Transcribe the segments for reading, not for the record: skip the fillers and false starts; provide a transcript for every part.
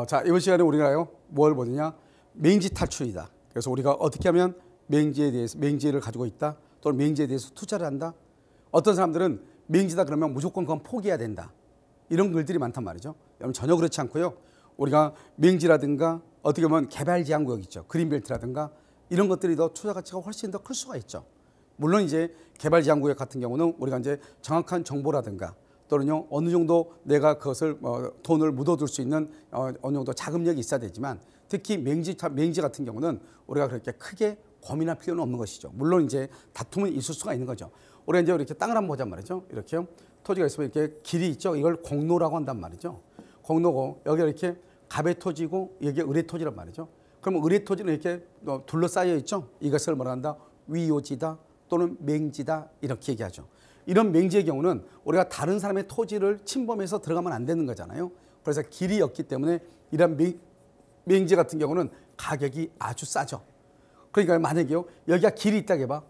자, 이번 시간에 우리가요, 뭘 보느냐? 맹지 탈출이다. 그래서 우리가 어떻게 하면 맹지에 대해서, 맹지를 가지고 있다, 또는 맹지에 대해서 투자를 한다. 어떤 사람들은 맹지다 그러면 무조건 그건 포기해야 된다. 이런 글들이 많단 말이죠. 여러분 전혀 그렇지 않고요. 우리가 맹지라든가 어떻게 보면 개발 제한 구역 있죠. 그린벨트라든가 이런 것들이 더 투자 가치가 훨씬 더 클 수가 있죠. 물론 이제 개발 제한 구역 같은 경우는 우리가 이제 정확한 정보라든가 또는요 어느 정도 내가 그것을 돈을 묻어둘 수 있는 어느 정도 자금력이 있어야 되지만 특히 맹지 같은 경우는 우리가 그렇게 크게 고민할 필요는 없는 것이죠. 물론 이제 다툼은 있을 수가 있는 거죠. 우리가 이제 이렇게 땅을 한번 보자 말이죠. 이렇게요. 토지가 있으면 이렇게 길이 있죠. 이걸 공로라고 한단 말이죠. 공로고 여기 이렇게 갑의 토지고 여기 을의 토지란 말이죠. 그러면 을의 토지는 이렇게 둘러싸여 있죠. 이것을 뭐라 한다? 위요지다 또는 맹지다 이렇게 얘기하죠. 이런 맹지의 경우는 우리가 다른 사람의 토지를 침범해서 들어가면 안 되는 거잖아요. 그래서 길이 없기 때문에 이런 맹지 같은 경우는 가격이 아주 싸죠. 그러니까 만약에요 여기가 길이 있다 해봐,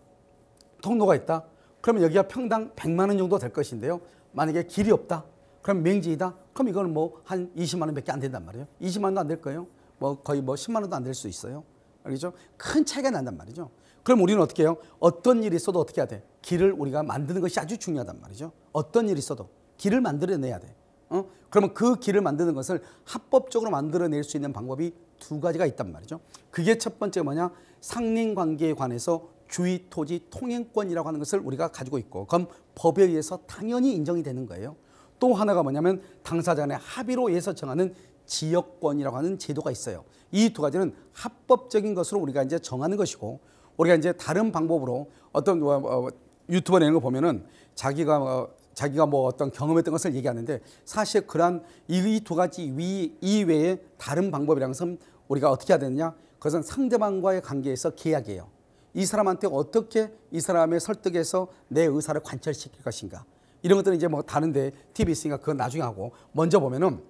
통로가 있다. 그러면 여기가 평당 100만 원 정도 될 것인데요. 만약에 길이 없다. 그럼 맹지이다. 그럼 이건 뭐 한 20만 원밖에 안 된단 말이에요. 20만 원도 안 될 거예요. 뭐 거의 뭐 10만 원도 안 될 수 있어요. 알겠죠? 큰 차이가 난단 말이죠. 그럼 우리는 어떻게 해요? 어떤 일이 있어도 어떻게 해야 돼? 길을 우리가 만드는 것이 아주 중요하단 말이죠. 어떤 일이 있어도 길을 만들어내야 돼. 그러면 그 길을 만드는 것을 합법적으로 만들어낼 수 있는 방법이 두 가지가 있단 말이죠. 그게 첫 번째가 뭐냐? 상린관계에 관해서 주의 토지 통행권이라고 하는 것을 우리가 가지고 있고, 그럼 법에 의해서 당연히 인정이 되는 거예요. 또 하나가 뭐냐면 당사자 간의 합의로 의해서 정하는 지역권이라고 하는 제도가 있어요. 이 두 가지는 합법적인 것으로 우리가 이제 정하는 것이고, 우리가 이제 다른 방법으로 어떤 유튜버 내는 거 보면은 자기가 뭐 어떤 경험했던 것을 얘기하는데, 사실 그러한 이 두 가지 이외에 다른 방법이라는 것은 우리가 어떻게 해야 되느냐? 그것은 상대방과의 관계에서 계약이에요. 이 사람한테 어떻게 이 사람의 설득해서 내 의사를 관철시킬 것인가. 이런 것들은 이제 뭐 다른데 팁이 있으니까 그건 나중에 하고, 먼저 보면은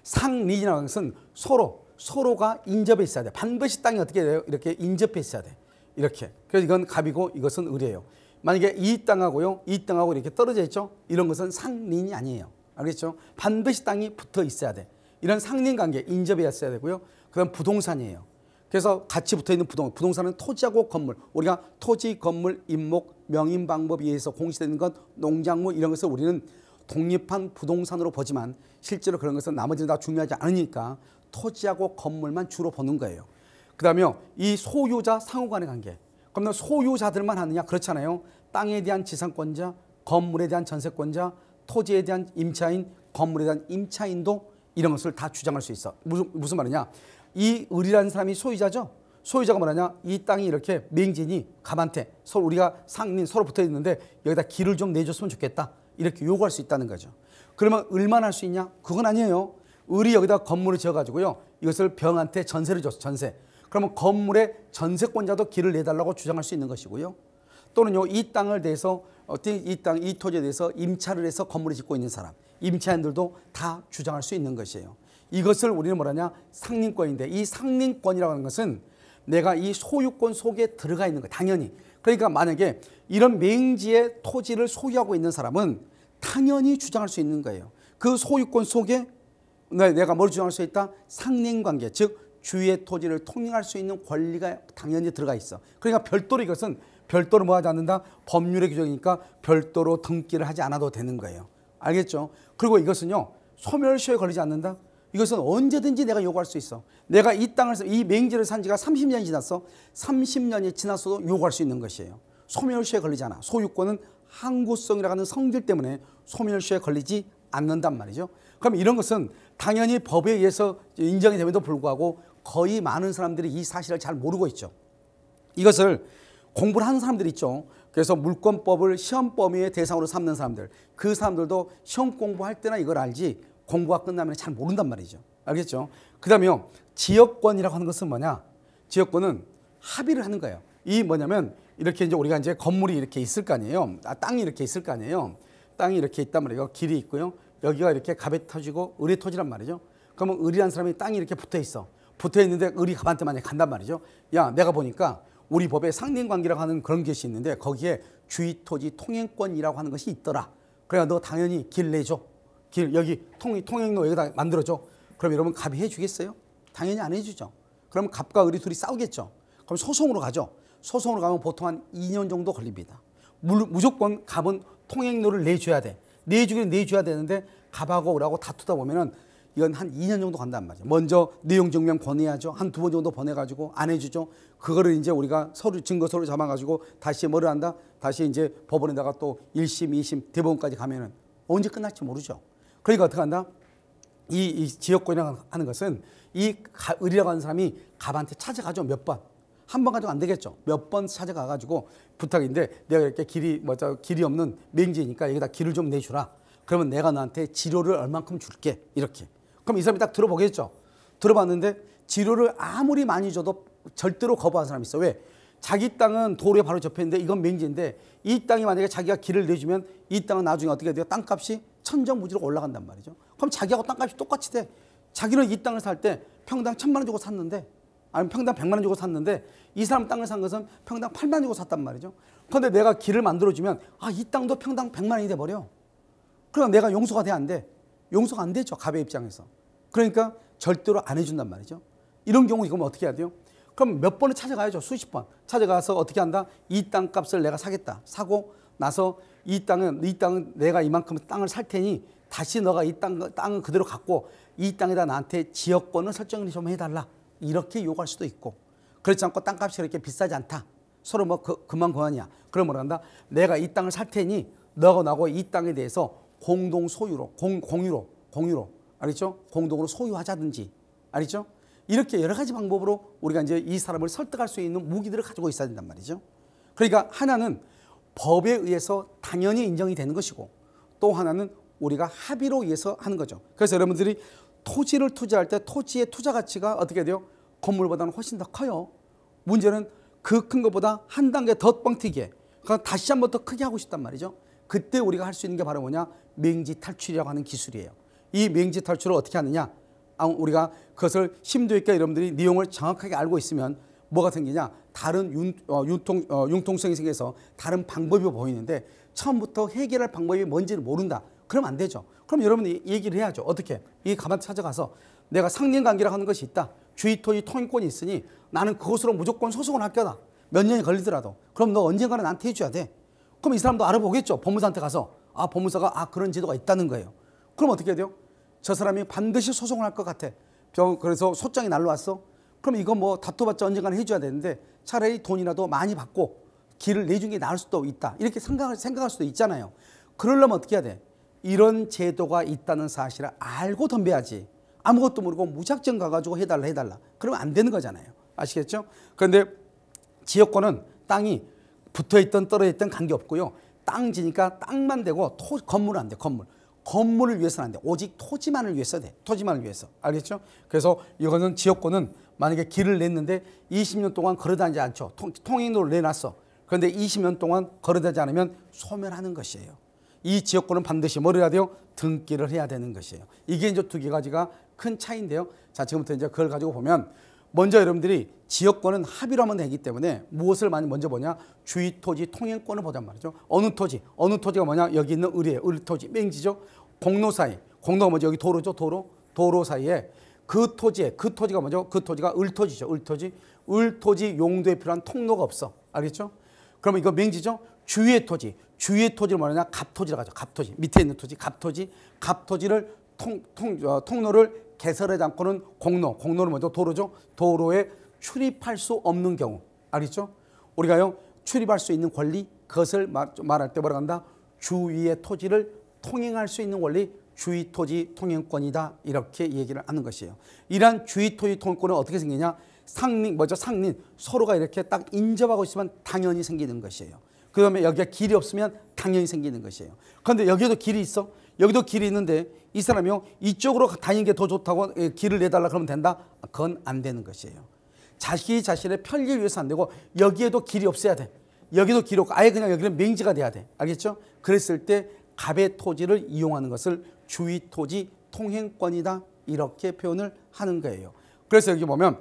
상린이라는 것은 서로가 인접해 있어야 돼. 반드시 땅이 어떻게 돼요? 이렇게 인접해 있어야 돼. 이렇게. 그래서 이건 갑이고 이것은 을이에요. 만약에 이 땅하고 이렇게 떨어져 있죠? 이런 것은 상린이 아니에요. 알겠죠? 반드시 땅이 붙어 있어야 돼. 이런 상린 관계, 인접해 있어야 되고요. 그다음 부동산이에요. 그래서 같이 붙어 있는 부동산은 토지하고 건물. 우리가 토지, 건물, 임목, 명인 방법에 의해서 공시되는 것, 농작물 이런 것을 우리는 독립한 부동산으로 보지만 실제로 그런 것은 나머지는 다 중요하지 않으니까 토지하고 건물만 주로 보는 거예요. 그 다음에 이 소유자 상호간의 관계. 그러면 소유자들만 하느냐? 그렇잖아요. 땅에 대한 지상권자, 건물에 대한 전세권자, 토지에 대한 임차인, 건물에 대한 임차인도 이런 것을 다 주장할 수 있어. 무슨 말이냐? 이 을이라는 사람이 소유자죠. 소유자가 뭐냐냐? 이 땅이 이렇게 맹지니 갑한테 서로 우리가 상린 서로 붙어 있는데 여기다 길을 좀 내줬으면 좋겠다. 이렇게 요구할 수 있다는 거죠. 그러면 을만 할 수 있냐? 그건 아니에요. 을이 여기다 건물을 지어가지고요. 이것을 병한테 전세를 줬어. 전세. 그러면 건물의 전세권자도 길을 내달라고 주장할 수 있는 것이고요. 또는요, 이 땅을 대해서 이 토지에 대해서 임차를 해서 건물을 짓고 있는 사람, 임차인들도 다 주장할 수 있는 것이에요. 이것을 우리는 뭐라냐? 상린권인데, 이 상린권이라고 하는 것은 내가 이 소유권 속에 들어가 있는 거예요. 당연히. 그러니까 만약에 이런 맹지의 토지를 소유하고 있는 사람은 당연히 주장할 수 있는 거예요. 그 소유권 속에 내가 뭘 주장할 수 있다? 상린관계, 즉 주위의 토지를 통행할 수 있는 권리가 당연히 들어가 있어. 그러니까 별도로 이것은 별도로 뭐 하지 않는다? 법률의 규정이니까 별도로 등기를 하지 않아도 되는 거예요. 알겠죠? 그리고 이것은요, 소멸시효에 걸리지 않는다? 이것은 언제든지 내가 요구할 수 있어. 내가 이 맹지를 산 지가 30년이 지났어. 30년이 지났어도 요구할 수 있는 것이에요. 소멸시효에 걸리지 않아. 소유권은 항구성이라고 하는 성질 때문에 소멸시효에 걸리지 않는단 말이죠. 그럼 이런 것은 당연히 법에 의해서 인정이 됨에도 불구하고 거의 많은 사람들이 이 사실을 잘 모르고 있죠. 이것을 공부를 하는 사람들이 있죠. 그래서 물권법을 시험 범위의 대상으로 삼는 사람들, 그 사람들도 시험 공부할 때나 이걸 알지 공부가 끝나면 잘 모른단 말이죠. 알겠죠? 그 다음에 지역권이라고 하는 것은 뭐냐? 지역권은 합의를 하는 거예요. 이 뭐냐면 이렇게 이제 우리가 이제 건물이 이렇게 있을 거 아니에요. 땅이 이렇게 있을 거 아니에요. 땅이 이렇게 있단 말이에요. 길이 있고요. 여기가 이렇게 갑의 토지고 을의 토지란 말이죠. 그러면 을이라는 사람이 땅이 이렇게 붙어 있어. 붙어 있는데 을이 갑한테 만약에 간단 말이죠. 야, 내가 보니까 우리 법에 상린관계라고 하는 그런 것이 있는데 거기에 주의토지 통행권이라고 하는 것이 있더라. 그래 너 당연히 길 내줘. 길 여기 통행로 여기다 만들어줘. 그럼 여러분 갑이 해주겠어요? 당연히 안 해주죠. 그럼 갑과 을이 둘이 싸우겠죠. 그럼 소송으로 가죠. 소송으로 가면 보통 한 2년 정도 걸립니다. 무조건 갑은 통행료를 내줘야 돼. 내주긴 내줘야 되는데 갑하고 을하고 다투다 보면은 이건 한 2년 정도 간단 말이죠. 먼저 내용 증명 보내야죠. 한 2번 정도 보내가지고 안 해주죠. 그거를 이제 우리가 서류 증거 서류 잡아가지고 다시 뭐를 한다? 다시 이제 법원에다가 또 1심, 2심, 대법원까지 가면은 언제 끝날지 모르죠. 그러니까 어떻게 한다? 이 지역권이라고 하는 것은 이 을이라고 하는 사람이 갑한테 찾아가죠. 몇 번. 한 번 가지고 안 되겠죠. 몇 번 찾아가가지고 부탁인데 내가 이렇게 길이 없는 맹지니까 여기다 길을 좀 내주라. 그러면 내가 너한테 지료를 얼만큼 줄게. 이렇게. 그럼 이 사람이 딱 들어보겠죠. 들어봤는데 지료를 아무리 많이 줘도 절대로 거부하는 사람이 있어. 왜? 자기 땅은 도로에 바로 접했는데 이건 맹지인데 이 땅이 만약에 자기가 길을 내주면 이 땅은 나중에 어떻게 돼요? 땅값이 천정부지로 올라간단 말이죠. 그럼 자기하고 땅값이 똑같이 돼. 자기는 이 땅을 살 때 평당 1,000만 원 주고 샀는데 아니면 평당 100만 원 주고 샀는데 이 사람 땅을 산 것은 평당 8만 원 주고 샀단 말이죠. 그런데 내가 길을 만들어주면 이 땅도 평당 100만 원이 돼버려. 그러니까 내가 용서가 돼 안 돼? 용서가 안 되죠. 갑의 입장에서. 그러니까 절대로 안 해준단 말이죠. 이런 경우 이거면 어떻게 해야 돼요? 그럼 몇 번을 찾아가야죠. 수십 번. 찾아가서 어떻게 한다? 이 땅값을 내가 사겠다. 사고 나서 이 땅은 내가 이만큼 땅을 살 테니 다시 너가 이 땅은 그대로 갖고 이 땅에다 나한테 지역권을 설정을 좀 해달라. 이렇게 요구할 수도 있고 그렇지 않고 땅값이 그렇게 비싸지 않다. 서로 뭐 그만 그만이야. 그럼 뭐라 한다? 내가 이 땅을 살 테니 너하고 나하고 이 땅에 대해서 공동 소유로 공유로 알겠죠? 공동으로 소유하자든지 알겠죠? 이렇게 여러 가지 방법으로 우리가 이제 이 사람을 설득할 수 있는 무기들을 가지고 있어야 된단 말이죠. 그러니까 하나는 법에 의해서 당연히 인정이 되는 것이고 또 하나는 우리가 합의로 의해서 하는 거죠. 그래서 여러분들이 토지를 투자할 때 토지의 투자 가치가 어떻게 돼요? 건물보다는 훨씬 더 커요. 문제는 그 큰 것보다 한 단계 더 뻥튀기해. 그러니까 다시 한 번 더 크게 하고 싶단 말이죠. 그때 우리가 할 수 있는 게 바로 뭐냐? 맹지 탈출이라고 하는 기술이에요. 이 맹지 탈출을 어떻게 하느냐? 우리가 그것을 심도 있게 여러분들이 내용을 정확하게 알고 있으면 뭐가 생기냐? 다른 융통성이 생겨서 다른 방법이 보이는데 처음부터 해결할 방법이 뭔지를 모른다. 그러면 안 되죠. 그럼 여러분이 얘기를 해야죠. 어떻게? 이 갑한테 찾아가서 내가 상린관계라고 하는 것이 있다. 주의토지 통행권이 있으니 나는 그것으로 무조건 소송을 할 거다. 몇 년이 걸리더라도. 그럼 너 언젠가는 나한테 해줘야 돼. 그럼 이 사람도 알아보겠죠. 법무사한테 가서. 법무사가 그런 제도가 있다는 거예요. 그럼 어떻게 해야 돼요? 저 사람이 반드시 소송을 할 것 같아. 그래서 소장이 날라왔어. 그럼 이거 뭐 다퉈봤자 언젠가는 해줘야 되는데 차라리 돈이라도 많이 받고 길을 내준 게 나을 수도 있다. 이렇게 생각할 수도 있잖아요. 그러려면 어떻게 해야 돼? 이런 제도가 있다는 사실을 알고 덤벼야지. 아무것도 모르고 무작정 가가지고 해달라. 그러면 안 되는 거잖아요. 아시겠죠? 그런데 지역권은 땅이 붙어있든 떨어져있든 관계없고요. 땅지니까 땅만 되고 건물은 안 돼. 건물을 위해서는 안 돼. 오직 토지만을 위해서 돼. 토지만을 위해서. 알겠죠? 그래서 이거는 지역권은 만약에 길을 냈는데 20년 동안 걸어다니지 않죠. 통행로를 내놨어. 그런데 20년 동안 걸어다니지 않으면 소멸하는 것이에요. 이 지역권은 반드시 뭘 해야 돼요? 등기를 해야 되는 것이에요. 이게 이제 두 가지가 큰 차이인데요. 자, 지금부터 이제 그걸 가지고 보면 먼저 여러분들이 지역권은 합의로 하면 되기 때문에 무엇을 많이 먼저 보냐? 주의토지 통행권을 보단 말이죠. 어느 토지가 뭐냐? 여기 있는 을이에요. 을토지, 맹지죠. 공로 사이, 공로가 뭐죠? 여기 도로죠. 도로 사이에 그 토지가 뭐죠? 그 토지가 을토지죠. 을토지 용도에 필요한 통로가 없어. 알겠죠? 그러면 이거 맹지죠. 주위의 토지를 뭐냐? 갑토지라고 하죠. 갑토지. 밑에 있는 토지, 갑토지를 통로를 개설하지 않고는 공로는 뭐죠? 도로죠. 도로에 출입할 수 없는 경우. 알겠죠? 우리가요, 출입할 수 있는 권리, 그것을 말할 때 뭐라고 한다? 주위의 토지를 통행할 수 있는 권리, 주위토지 통행권이다. 이렇게 얘기를 하는 것이에요. 이러한 주위토지 통행권은 어떻게 생기냐? 상린, 서로가 이렇게 딱 인접하고 있으면 당연히 생기는 것이에요. 그 다음에 여기가 길이 없으면 당연히 생기는 것이에요. 그런데 여기에도 길이 있어. 여기도 길이 있는데 이 사람이요, 이쪽으로 다니는 게 더 좋다고 길을 내달라 그러면 된다? 그건 안 되는 것이에요. 자신의 편리를 위해서 안 되고 여기에도 길이 없어야 돼. 여기도 길이 없고 아예 그냥 여기는 맹지가 돼야 돼. 알겠죠? 그랬을 때 갑의 토지를 이용하는 것을 주위토지 통행권이다. 이렇게 표현을 하는 거예요. 그래서 여기 보면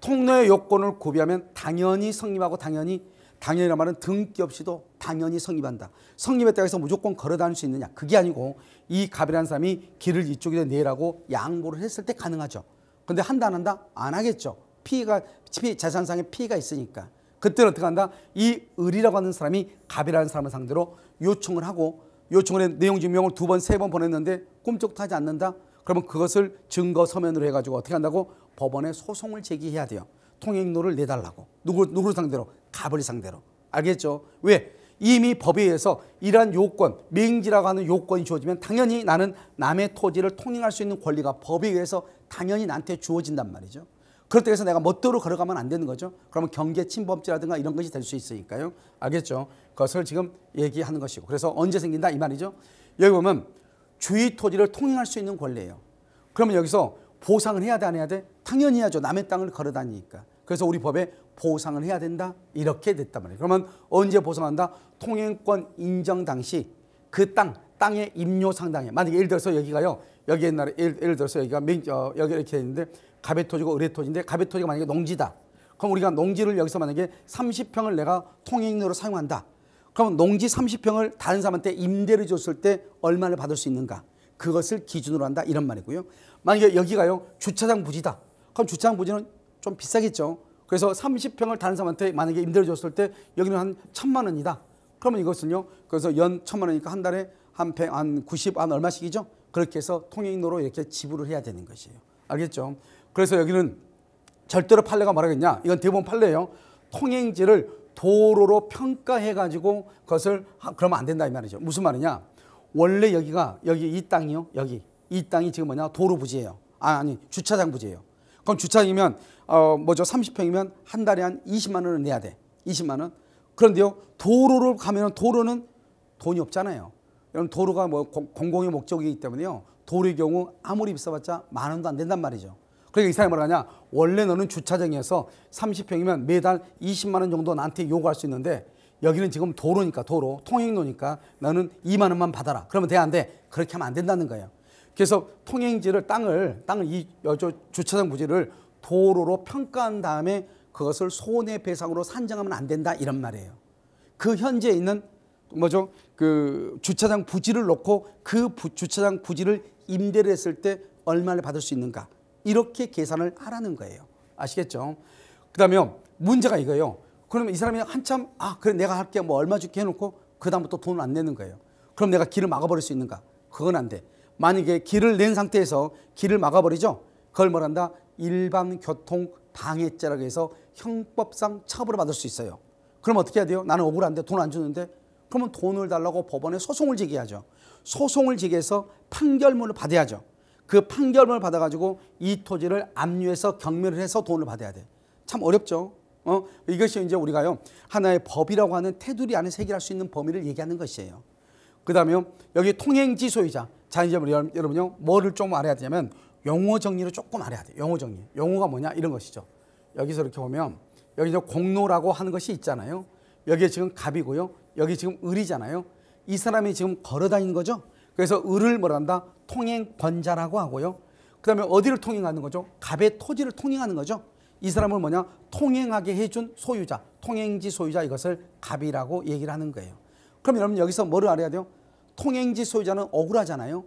통로의 요건을 구비하면 당연히 성립하고 당연히 당연이란 말은 등기 없이도 당연히 성립한다. 성립했다고 해서 무조건 걸어 다닐 수 있느냐? 그게 아니고 이 갑이라는 사람이 길을 이쪽에 내라고 양보를 했을 때 가능하죠. 근데 한다 안 한다? 안 하겠죠. 재산상의 피해가 있으니까. 그때는 어떻게 한다? 이 을이라고 하는 사람이 갑이라는 사람을 상대로 요청을 하고, 요청을 해 내용 증명을 2번, 3번 보냈는데 꿈쩍도 하지 않는다? 그러면 그것을 증거 서면으로 해가지고 어떻게 한다고? 법원에 소송을 제기해야 돼요. 통행료를 내달라고. 누구를 상대로? 갑을 상대로. 알겠죠? 왜? 이미 법에 의해서 이러한 요건, 맹지라고 하는 요건이 주어지면 당연히 나는 남의 토지를 통행할 수 있는 권리가 법에 의해서 당연히 나한테 주어진단 말이죠. 그렇다고 해서 내가 멋대로 걸어가면 안 되는 거죠. 그러면 경계 침범죄라든가 이런 것이 될 수 있으니까요. 알겠죠? 그것을 지금 얘기하는 것이고. 그래서 언제 생긴다? 이 말이죠. 여기 보면 주의 토지를 통행할 수 있는 권리예요. 그러면 여기서 보상을 해야 돼, 안 해야 돼? 당연히 해야죠. 남의 땅을 걸어 다니니까. 그래서 우리 법에 보상을 해야 된다. 이렇게 됐단 말이에요. 그러면 언제 보상한다? 통행권 인정 당시 그 땅의 임료 상당에. 만약에 예를 들어서 여기가요. 여기 옛날에 예를 들어서 여기가 여기 이렇게 있는데 갑의 토지고 을의 토지인데 갑의 토지가 만약에 농지다. 그럼 우리가 농지를 여기서 만약에 30평을 내가 통행료로 사용한다. 그럼 농지 30평을 다른 사람한테 임대를 줬을 때 얼마를 받을 수 있는가? 그것을 기준으로 한다. 이런 말이고요. 만약에 여기가요. 주차장 부지다. 그럼 주차장 부지는 좀 비싸겠죠. 그래서 30평을 다른 사람한테 만약에 임대를 줬을 때 여기는 한 1,000만 원이다. 그러면 이것은요. 그래서 연 1,000만 원이니까 한 달에 한 90, 한 얼마씩이죠? 그렇게 해서 통행료로 이렇게 지불을 해야 되는 것이에요. 알겠죠? 그래서 여기는 절대로 판례가 뭐라겠냐? 이건 대부분 판례예요. 통행지를 도로로 평가해가지고 그것을 그러면 안 된다 이 말이죠. 무슨 말이냐? 원래 여기 이 땅이요. 이 땅이 지금 뭐냐? 도로 부지예요. 아니 주차장 부지예요. 그럼 주차장이면 30평이면 한 달에 한 20만 원을 내야 돼. 20만 원. 그런데요. 도로로 가면 도로는 돈이 없잖아요. 여러분 도로가 뭐 공공의 목적이기 때문에요. 도로의 경우 아무리 비싸봤자 10,000원도 안 된단 말이죠. 그러니까 이 사람이 뭐라 하냐? 원래 너는 주차장에서 30평이면 매달 20만 원 정도 나한테 요구할 수 있는데 여기는 지금 도로니까 도로 통행료니까 너는 2만 원만 받아라. 그러면 돼 안 돼? 그렇게 하면 안 된다는 거예요. 그래서 통행지를 땅을 이 주차장 부지를 도로로 평가한 다음에 그것을 손해배상으로 산정하면 안 된다 이런 말이에요. 그 현재 있는 그 주차장 부지를 놓고 그 주차장 부지를 임대를 했을 때 얼마를 받을 수 있는가 이렇게 계산을 하라는 거예요. 아시겠죠? 그다음에 문제가 이거예요. 그러면 이 사람이 한참 그래 내가 할게 뭐 얼마 줄게 해놓고 그 다음부터 돈을 안 내는 거예요. 그럼 내가 길을 막아버릴 수 있는가? 그건 안 돼. 만약에 길을 낸 상태에서 길을 막아버리죠. 그걸 뭐란다? 일반 교통 방해죄라고 해서 형법상 처벌을 받을 수 있어요. 그럼 어떻게 해야 돼요? 나는 억울한데 돈 안 주는데 그러면 돈을 달라고 법원에 소송을 제기하죠. 소송을 제기해서 판결문을 받아야죠. 그 판결문을 받아가지고 이 토지를 압류해서 경매를 해서 돈을 받아야 돼. 참 어렵죠. 이것이 이제 우리가요 하나의 법이라고 하는 테두리 안에서 해결할 수 있는 범위를 얘기하는 것이에요. 그 다음에 여기 통행지 소유자. 자 이제 여러분요 뭐를 좀 알아야 되냐면 용어 정리를 조금 알아야 돼. 용어 정리. 용어가 뭐냐 이런 것이죠. 여기서 이렇게 보면 여기 이제 공로라고 하는 것이 있잖아요. 여기에 지금 갑이고요. 여기 지금 을이잖아요. 이 사람이 지금 걸어 다니는 거죠. 그래서 을을 뭐란다? 통행권자라고 하고요. 그 다음에 어디를 통행하는 거죠? 갑의 토지를 통행하는 거죠. 이 사람을 뭐냐? 통행하게 해준 소유자, 통행지 소유자 이것을 갑이라고 얘기를 하는 거예요. 그럼 여러분 여기서 뭐를 알아야 돼요? 통행지 소유자는 억울하잖아요.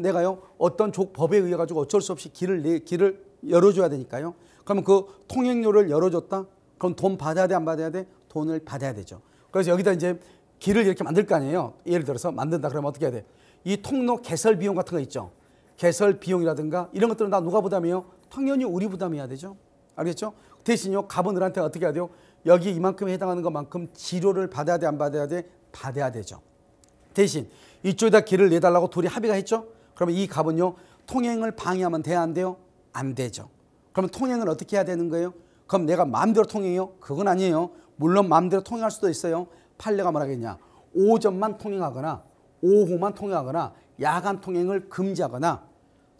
내가요 어떤 법에 의해 가지고 어쩔 수 없이 길을 열어줘야 되니까요. 그러면 그 통행료를 열어줬다? 그럼 돈 받아야 돼, 안 받아야 돼? 돈을 받아야 되죠. 그래서 여기다 이제 길을 이렇게 만들 거 아니에요. 예를 들어서 만든다 그러면 어떻게 해야 돼? 이 통로 개설 비용 같은 거 있죠. 개설 비용이라든가 이런 것들은 다 누가 부담해요? 당연히 우리 부담해야 되죠. 알겠죠? 대신요 갑은 을한테 어떻게 해야 돼요? 여기 이만큼에 해당하는 것만큼 지료를 받아야 돼, 안 받아야 돼? 받아야 되죠. 대신 이쪽에다 길을 내달라고 둘이 합의가 했죠. 그러면 이 갑은요 통행을 방해하면 돼야 안 돼요? 안 되죠. 그러면 통행을 어떻게 해야 되는 거예요? 그럼 내가 마음대로 통행해요? 그건 아니에요. 물론 마음대로 통행할 수도 있어요. 판례가 뭐라겠냐? 오전만 통행하거나 오후만 통행하거나 야간 통행을 금지하거나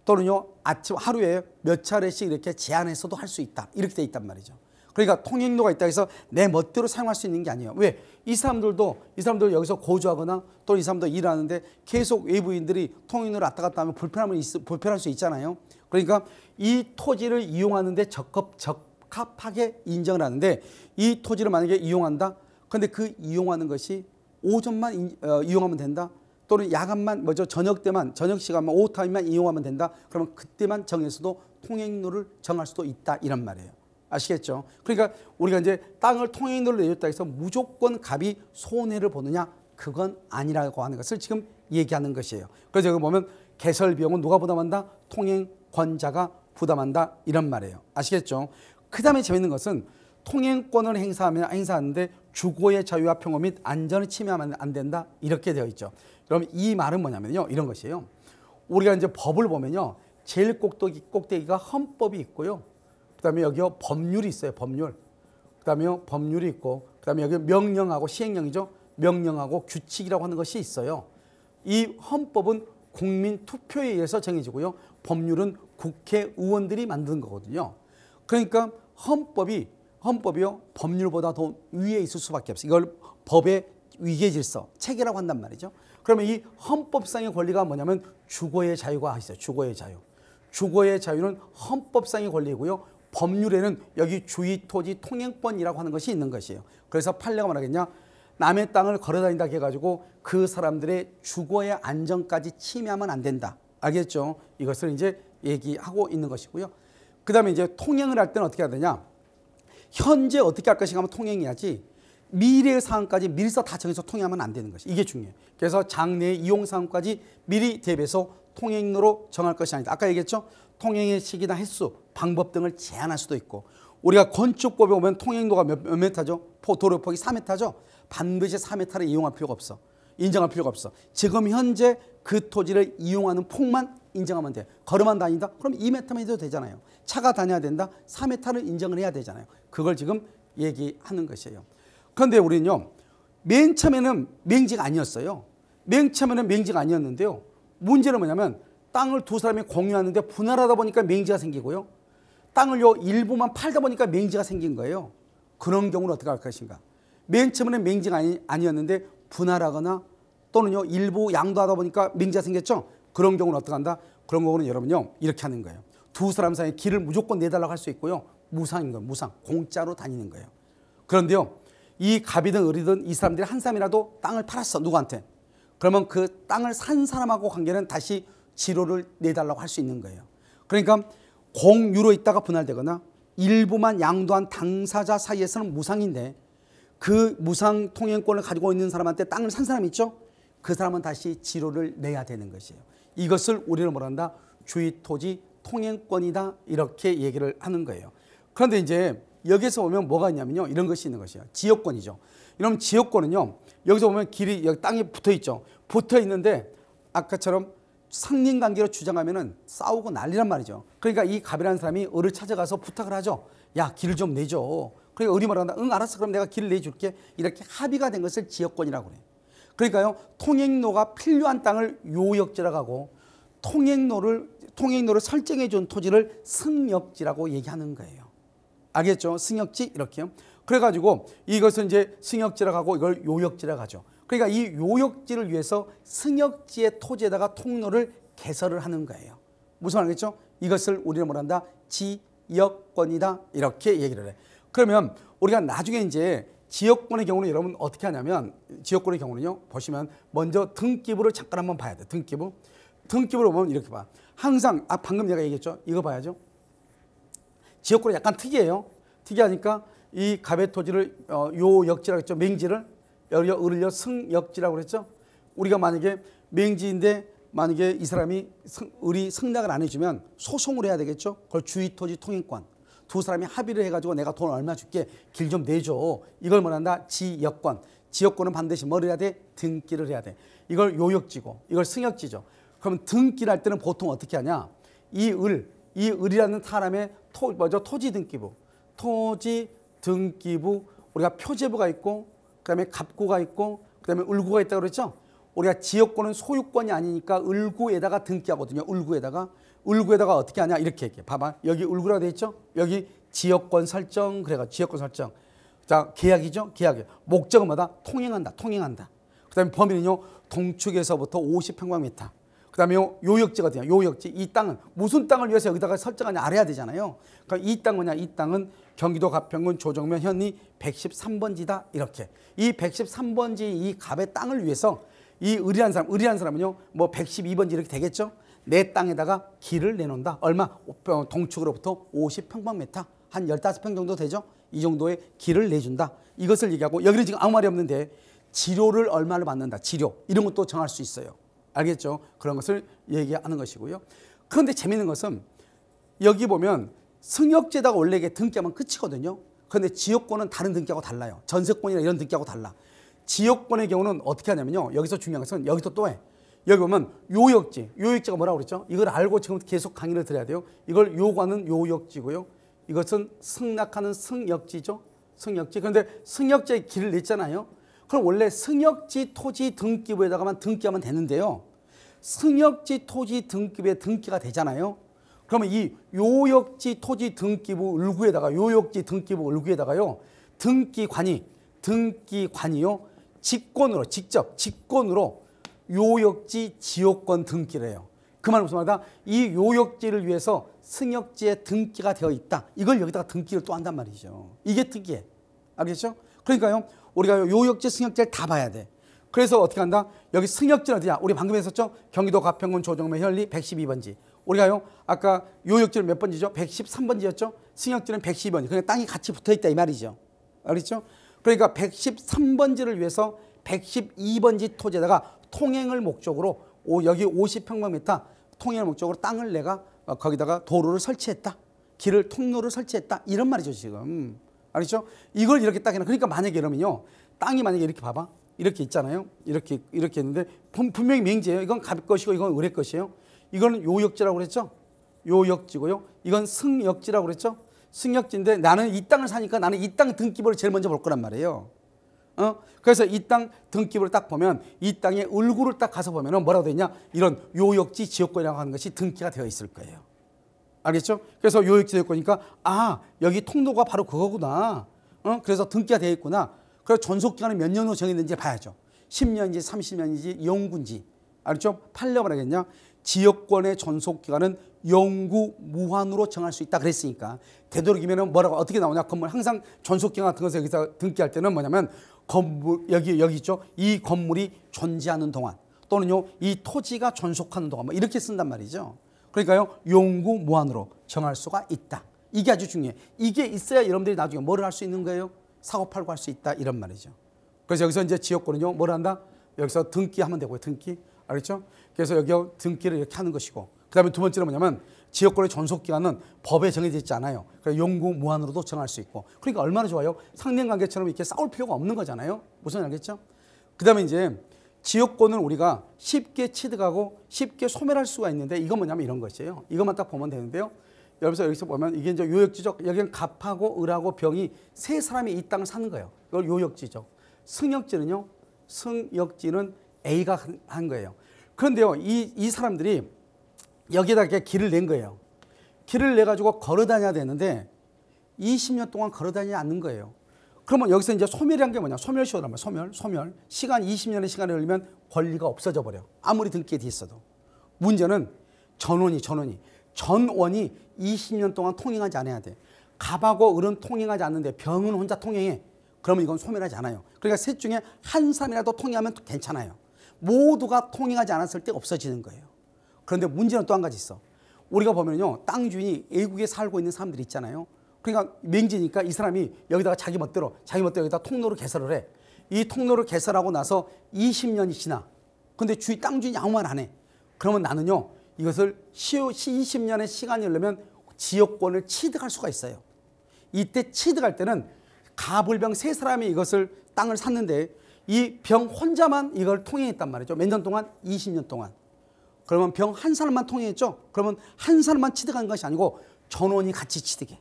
또는요 아침 하루에 몇 차례씩 이렇게 제한해서도 할 수 있다. 이렇게 돼 있단 말이죠. 그러니까 통행료가 있다 해서 내 멋대로 사용할 수 있는 게 아니에요. 왜? 이 사람들 여기서 거주하거나 또 이 사람도 일하는데 계속 외부인들이 통행료를 왔다 갔다 하면 불편할 수 있잖아요. 그러니까 이 토지를 이용하는데 적합하게 인정을 하는데 이 토지를 만약에 이용한다? 그런데 그 이용하는 것이 오전만 이용하면 된다. 또는 야간만 저녁 때만 저녁 시간만 오후 타임만 이용하면 된다. 그러면 그때만 정해서도 통행로를 정할 수도 있다 이런 말이에요. 아시겠죠? 그러니까 우리가 이제 땅을 통행로를 내줬다 해서 무조건 갑이 손해를 보느냐? 그건 아니라고 하는 것을 지금 얘기하는 것이에요. 그래서 여기 보면 개설 비용은 누가 부담한다? 통행권자가 부담한다 이런 말이에요. 아시겠죠? 그 다음에 재밌는 것은 통행권을 행사하는데 주거의 자유와 평화 및 안전을 침해하면 안 된다 이렇게 되어 있죠. 그럼 이 말은 뭐냐면요, 이런 것이에요. 우리가 이제 법을 보면요, 제일 꼭대기가 헌법이 있고요. 그다음에 여기 법률이 있어요. 법률. 그다음에 법률이 있고, 그다음에 여기 명령하고 시행령이죠. 명령하고 규칙이라고 하는 것이 있어요. 이 헌법은 국민 투표에 의해서 정해지고요. 법률은 국회의원들이 만든 거거든요. 그러니까 헌법이요 법률보다 더 위에 있을 수밖에 없어요. 이걸 법의 위계 질서, 체계라고 한단 말이죠. 그러면 이 헌법상의 권리가 뭐냐면 주거의 자유가 있어요. 주거의 자유. 주거의 자유는 헌법상의 권리고요. 법률에는 여기 주의 토지 통행권이라고 하는 것이 있는 것이에요. 그래서 판례가 뭐라겠냐? 남의 땅을 걸어다닌다 해가지고 그 사람들의 주거의 안전까지 침해하면 안 된다. 알겠죠? 이것을 이제 얘기하고 있는 것이고요. 그 다음에 이제 통행을 할 때는 어떻게 해야 되냐? 현재 어떻게 할 것인가 하면 통행해야지 미래의 상황까지 미리서 다 정해서 통행하면 안 되는 것이 이게 중요해요. 그래서 장래의 이용 상황까지 미리 대비해서 통행로로 정할 것이 아니다. 아까 얘기했죠? 통행의 시기나 횟수, 방법 등을 제한할 수도 있고 우리가 건축법에 보면 통행로가 몇 m죠? 도로 폭이 4m죠? 반드시 4m를 이용할 필요가 없어. 인정할 필요가 없어. 지금 현재 그 토지를 이용하는 폭만 인정하면 돼. 걸어만 다닌다? 그럼 2m만 해도 되잖아요. 차가 다녀야 된다? 4m를 인정을 해야 되잖아요. 그걸 지금 얘기하는 것이에요. 그런데 우리는요, 맨 처음에는 맹지가 아니었어요. 맨 처음에는 맹지가 아니었는데요. 문제는 뭐냐면 땅을 두 사람이 공유하는데 분할하다 보니까 맹지가 생기고요. 땅을요 일부만 팔다 보니까 맹지가 생긴 거예요. 그런 경우는 어떻게 할 것인가? 맨 처음에는 맹지가 아니었는데 분할하거나 또는요 일부 양도하다 보니까 맹지가 생겼죠. 그런 경우는 어떻게 한다? 그런 경우는 여러분요 이렇게 하는 거예요. 두 사람 사이에 길을 무조건 내달라고 할 수 있고요. 무상인 거예요. 무상. 공짜로 다니는 거예요. 그런데요 이 갑이든 을이든 이 사람들이 한 사람이라도 땅을 팔았어. 누구한테? 그러면 그 땅을 산 사람하고 관계는 다시 지로를 내달라고 할 수 있는 거예요. 그러니까 공유로 있다가 분할되거나 일부만 양도한 당사자 사이에서는 무상인데 그 무상 통행권을 가지고 있는 사람한테 땅을 산 사람이 있죠. 그 사람은 다시 지로를 내야 되는 것이에요. 이것을 우리는 뭐란다? 주의토지 통행권이다 이렇게 얘기를 하는 거예요. 그런데 이제 여기서 보면 뭐가 있냐면요. 이런 것이 있는 것이에요. 지역권이죠. 이러면 지역권은요. 여기서 보면 길이 여기 땅이 붙어 있죠. 붙어 있는데 아까처럼 상린관계로 주장하면은 싸우고 난리란 말이죠. 그러니까 이 갑이라는 사람이 을을 찾아가서 부탁을 하죠. 야, 길을 좀 내줘. 그러니까 을이 말한다. 응, 알았어. 그럼 내가 길을 내줄게. 이렇게 합의가 된 것을 지역권이라고 그래요. 그러니까요, 통행로가 필요한 땅을 요역지라고 하고 통행로를 설정해 준 토지를 승역지라고 얘기하는 거예요. 알겠죠? 승역지 이렇게요. 그래가지고 이것은 이제 승역지라고 하고 이걸 요역지라고 하죠. 그러니까 이 요역지를 위해서 승역지의 토지에다가 통로를 개설을 하는 거예요. 무슨 말이겠죠? 이것을 우리는 뭐란다? 지역권이다 이렇게 얘기를 해. 그러면 우리가 나중에 이제 지역권의 경우는 여러분 어떻게 하냐면 지역권의 경우는요 보시면 먼저 등기부를 잠깐 한번 봐야 돼. 등기부를 보면 이렇게 봐. 항상 방금 내가 얘기했죠. 이거 봐야죠. 지역권은 약간 특이해요. 특이하니까 이 갑의 토지를 요역지라고 했죠. 맹지를 을을요 승역지라고 그랬죠. 우리가 만약에 맹지인데 만약에 이 사람이 을이 승낙을 안 해주면 소송을 해야 되겠죠. 그걸 주의토지 통행권. 두 사람이 합의를 해가지고 내가 돈 얼마 줄게 길 좀 내줘. 이걸 뭐란다? 지역권. 지역권은 반드시 뭘 해야 돼? 등기를 해야 돼. 이걸 요역지고 이걸 승역지죠. 그럼 등기를 할 때는 보통 어떻게 하냐? 이 을이라는 사람의 토지 등기부. 토지 등기부 우리가 표제부가 있고 그다음에 갑구가 있고 그다음에 을구가 있다고 그랬죠. 우리가 지역권은 소유권이 아니니까 을구에다가 등기하거든요. 을구에다가 어떻게 하냐 이렇게 봐봐. 여기 을구라고 돼 있죠. 여기 지역권 설정 그래가 지역권 설정. 자 계약이죠. 계약. 목적은 뭐다? 통행한다. 그다음에 범위는요 동축에서부터 50평방미터. 그다음에 요역지거든요. 요역지. 이 땅은 무슨 땅을 위해서 여기다가 설정하냐 알아야 되잖아요. 그러니까 이 땅은 뭐냐? 이 땅은 경기도 가평군 조정면 현리 113번지다. 이렇게. 이 113번지 이 갑의 땅을 위해서 이 의리한 사람은요. 뭐 112번지 이렇게 되겠죠. 내 땅에다가 길을 내놓는다. 얼마? 동축으로부터 50평방미터. 한 15평 정도 되죠. 이 정도의 길을 내준다. 이것을 얘기하고 여기는 지금 아무 말이 없는데 지료를 얼마를 받는다. 지료. 이런 것도 정할 수 있어요. 알겠죠? 그런 것을 얘기하는 것이고요. 그런데 재미있는 것은 여기 보면 승역지에다가 원래 이게 등기하면 끝이거든요. 그런데 지역권은 다른 등기하고 달라요. 전세권이나 이런 등기하고 달라. 지역권의 경우는 어떻게 하냐면요. 여기서 중요한 것은 여기서 또 해. 여기 보면 요역지. 요역지가 뭐라고 그랬죠? 이걸 알고 지금 계속 강의를 드려야 돼요. 이걸 요구하는 요역지고요. 이것은 승낙하는 승역지죠. 승역지. 그런데 승역지에 길을 냈잖아요. 그럼 원래 승역지 토지 등기부에다가만 등기하면 되는데요. 승역지 토지 등기부에 등기가 되잖아요. 그러면 이 요역지 토지 등기부 을구에다가 요역지 등기부 을구에다가요. 등기관이요. 직권으로 요역지 지역권 등기를 해요. 그 말은 무슨 말이다? 이 요역지를 위해서 승역지에 등기가 되어 있다. 이걸 여기다가 등기를 또 한단 말이죠. 이게 특이해. 알겠죠? 그러니까요. 우리가 요역지 승역지를 다 봐야 돼. 그래서 어떻게 한다? 여기 승역지는 어디야? 우리 방금 했었죠? 경기도 가평군 조정면 현리 112번지. 우리가요. 아까 요역지는 몇 번지죠? 113번지였죠? 승역지는 112번지. 그러니까 땅이 같이 붙어있다 이 말이죠. 알겠죠? 그러니까 113번지를 위해서 112번지 토지에다가 통행을 목적으로 여기 50평방미터 통행을 목적으로 땅을 내가 거기다가 도로를 설치했다. 길을 통로를 설치했다. 이런 말이죠 지금. 알겠죠? 이걸 이렇게 딱 해놔. 그러니까 만약에 이러면요. 땅이 만약에 이렇게 봐봐. 이렇게 있잖아요. 이렇게 있는데 분명히 맹지예요. 이건 갑 것이고 이건 을의 것이에요. 이거는 요역지라고 그랬죠. 요역지고요. 이건 승역지라고 그랬죠. 승역지인데 나는 이 땅을 사니까 나는 이 땅 등기부를 제일 먼저 볼 거란 말이에요. 그래서 이 땅 등기부를 딱 보면 이 땅의 을구를 딱 가서 보면 뭐라고 되어 있냐. 이런 요역지 지역권이라고 하는 것이 등기가 되어 있을 거예요. 알겠죠? 그래서 요역지 지역권이니까 아 여기 통로가 바로 그거구나. 그래서 등기가 되어 있구나. 그래서 존속기간은 몇 년으로 정했는지 봐야죠. 10년인지 30년인지 영구인지. 알겠죠? 팔려고 하겠냐. 지역권의 존속기간은 영구 무한으로 정할 수 있다 그랬으니까 되도록이면 뭐라고 어떻게 나오냐. 건물 항상 존속기간 같은 것을 여기서 등기할 때는 뭐냐면 건물 여기 있죠. 이 건물이 존재하는 동안 또는요 이 토지가 존속하는 동안 뭐 이렇게 쓴단 말이죠. 그러니까요 영구 무한으로 정할 수가 있다. 이게 아주 중요해. 이게 있어야 여러분들이 나중에 뭐를 할 수 있는 거예요? 사고 팔고 할 수 있다 이런 말이죠. 그래서 여기서 이제 지역권은요 뭐를 한다? 여기서 등기하면 되고요. 등기. 알겠죠? 그래서 여기 등기를 이렇게 하는 것이고 그 다음에 두 번째는 뭐냐면 지역권의 존속기간은 법에 정해져 있지 않아요. 그래서 영구 무한으로도 정할 수 있고 그러니까 얼마나 좋아요. 상대관계처럼 이렇게 싸울 필요가 없는 거잖아요. 무슨 알겠죠? 그 다음에 이제 지역권을 우리가 쉽게 취득하고 쉽게 소멸할 수가 있는데 이건 뭐냐면 이런 것이에요. 이것만 딱 보면 되는데요. 여기서 보면 이게 이제 요역지죠. 여기는 갑하고 을하고 병이 세 사람이 이 땅을 사는 거예요. 이걸 요역지죠. 승역지는 A가 한 거예요. 그런데요, 이 사람들이 여기에다 이렇게 길을 낸 거예요. 길을 내가지고 걸어 다녀야 되는데 20년 동안 걸어 다니지 않는 거예요. 그러면 여기서 이제 소멸이란 게 뭐냐? 소멸시효란 말이야. 소멸. 시간 20년의 시간이 흘리면 권리가 없어져 버려. 아무리 등기에 돼 있어도. 문제는 전원이 20년 동안 통행하지 않아야 돼. 갑하고 을은 통행하지 않는데 병은 혼자 통행해. 그러면 이건 소멸하지 않아요. 그러니까 셋 중에 한 사람이라도 통행하면 괜찮아요. 모두가 통행하지 않았을 때 없어지는 거예요. 그런데 문제는 또 한 가지 있어. 우리가 보면요, 땅 주인이 외국에 살고 있는 사람들이 있잖아요. 그러니까 맹지니까 이 사람이 여기다가 자기 멋대로 여기다 통로를 개설을 해. 이 통로를 개설하고 나서 20년이 지나. 근데 땅 주인이 아무 말 안 해. 그러면 나는요, 이것을 20년의 시간이 흐르면 지역권을 취득할 수가 있어요. 이때 취득할 때는 가불병 세 사람이 이것을 땅을 샀는데 이 병 혼자만 이걸 통행했단 말이죠. 몇 년 동안? 20년 동안. 그러면 병 한 사람만 통행했죠. 그러면 한 사람만 취득한 것이 아니고 전원이 같이 취득해.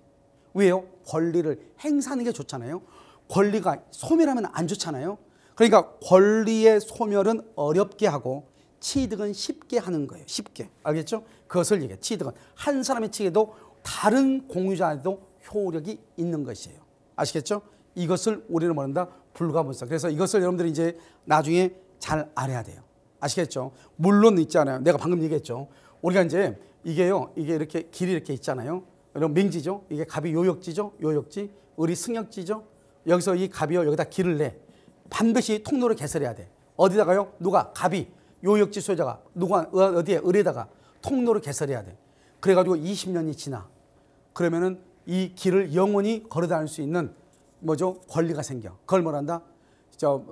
왜요? 권리를 행사하는 게 좋잖아요. 권리가 소멸하면 안 좋잖아요. 그러니까 권리의 소멸은 어렵게 하고 취득은 쉽게 하는 거예요. 쉽게. 알겠죠? 그것을 얘기해. 취득은 한 사람의 취득에도 다른 공유자에도 효력이 있는 것이에요. 아시겠죠? 이것을 우리는 뭐란다? 불가분성. 그래서 이것을 여러분들이 이제 나중에 잘 알아야 돼요. 아시겠죠? 물론 있잖아요. 내가 방금 얘기했죠. 우리가 이제 이게요, 이게 이렇게 길이 이렇게 있잖아요. 이런 맹지죠. 이게 갑이 요역지죠. 요역지. 을이 승역지죠. 여기서 이 갑이요, 여기다 길을 내. 반드시 통로를 개설해야 돼. 어디다가요? 누가? 갑이 요역지 소유자가 누가 어디에? 을에다가 통로를 개설해야 돼. 그래가지고 20년이 지나. 그러면은 이 길을 영원히 걸어 다닐 수 있는 뭐죠? 권리가 생겨. 그걸 뭐란다?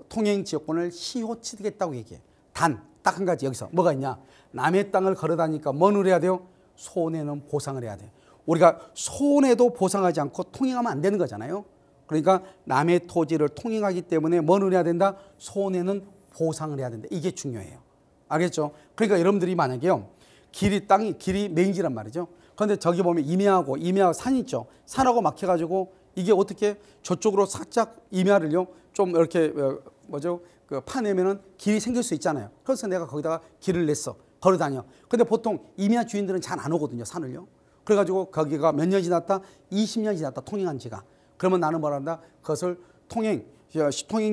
통행 지역권을 시효치겠다고 얘기해. 단 딱 한 가지 여기서 뭐가 있냐? 남의 땅을 걸어 다니니까 뭐를 해야 돼요? 손해는 보상을 해야 돼. 우리가 손해도 보상하지 않고 통행하면 안 되는 거잖아요. 그러니까 남의 토지를 통행하기 때문에 뭐를 해야 된다? 손해는 보상을 해야 된다. 이게 중요해요. 알겠죠? 그러니까 여러분들이 만약에요, 길이 맹지란 말이죠. 그런데 저기 보면 임야하고 산 있죠. 산하고 막혀가지고 이게 어떻게 저쪽으로 살짝 임야를요 좀 이렇게 그 파내면은 길이 생길 수 있잖아요. 그래서 내가 거기다가 길을 냈어. 걸어 다녀. 근데 보통 임야 주인들은 잘 안 오거든요, 산을요. 그래가지고 거기가 몇 년 지났다? 20년 지났다, 통행한 지가. 그러면 나는 뭐란다? 그것을 통행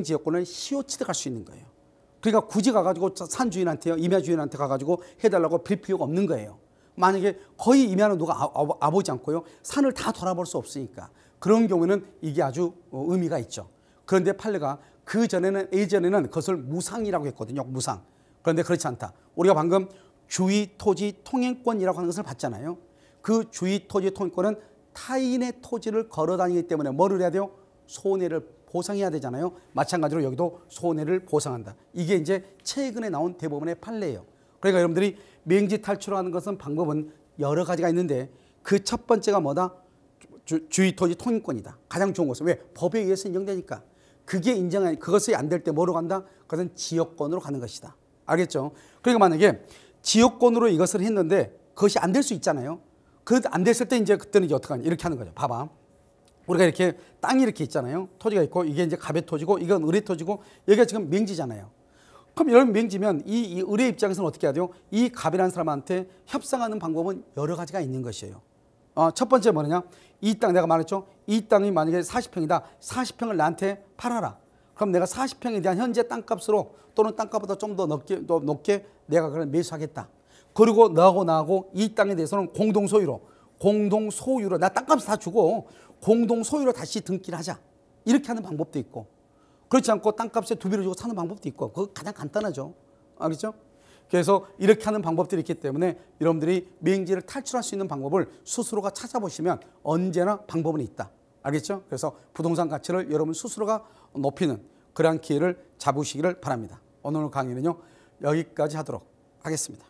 지역권을 시효 취득할 수 있는 거예요. 그러니까 굳이 가가지고 산 주인한테요, 임야 주인한테 가가지고 해달라고 빌 필요가 없는 거예요. 만약에 거의 임야는 누가 아보지 않고요, 산을 다 돌아볼 수 없으니까. 그런 경우에는 이게 아주 의미가 있죠. 그런데 판례가 예전에는 그것을 무상이라고 했거든요. 무상. 그런데 그렇지 않다. 우리가 방금 주의 토지 통행권이라고 하는 것을 봤잖아요. 그 주의 토지 통행권은 타인의 토지를 걸어 다니기 때문에 뭐를 해야 돼요? 손해를 보상해야 되잖아요. 마찬가지로 여기도 손해를 보상한다. 이게 이제 최근에 나온 대법원의 판례예요. 그러니까 여러분들이 맹지 탈출하는 것은 방법은 여러 가지가 있는데 그 첫 번째가 뭐다? 주의 토지 통행권이다. 가장 좋은 것은 왜? 법에 의해서 인정되니까. 그것이 안 될 때 뭐로 간다? 그것은 지역권으로 가는 것이다. 알겠죠? 그러니까 만약에 지역권으로 이것을 했는데 그것이 안 될 수 있잖아요. 그 안 됐을 때 이제 그때는 이제 어떡하냐? 이렇게 하는 거죠. 봐봐. 우리가 이렇게 땅이 이렇게 있잖아요. 토지가 있고 이게 이제 갑의 토지고 이건 을의 토지고 여기가 지금 맹지잖아요. 그럼 여러분 맹지면 이 을의 입장에서는 어떻게 해야 돼요? 이 갑이라는 사람한테 협상하는 방법은 여러 가지가 있는 것이에요. 첫 번째 뭐냐? 이 땅 내가 말했죠. 이 땅이 만약에 40평이다. 40평을 나한테 팔아라. 그럼 내가 40평에 대한 현재 땅값으로 또는 땅값보다 좀 더 높게 내가 그걸 매수하겠다. 그리고 나하고 이 땅에 대해서는 공동소유로 나 땅값 다 주고 공동소유로 다시 등기를 하자. 이렇게 하는 방법도 있고, 그렇지 않고 땅값에 2배를 주고 사는 방법도 있고, 그거 가장 간단하죠. 알겠죠? 그래서 이렇게 하는 방법들이 있기 때문에 여러분들이 맹지를 탈출할 수 있는 방법을 스스로가 찾아보시면 언제나 방법은 있다. 알겠죠? 그래서 부동산 가치를 여러분 스스로가 높이는 그러한 기회를 잡으시기를 바랍니다. 오늘 강의는요, 여기까지 하도록 하겠습니다.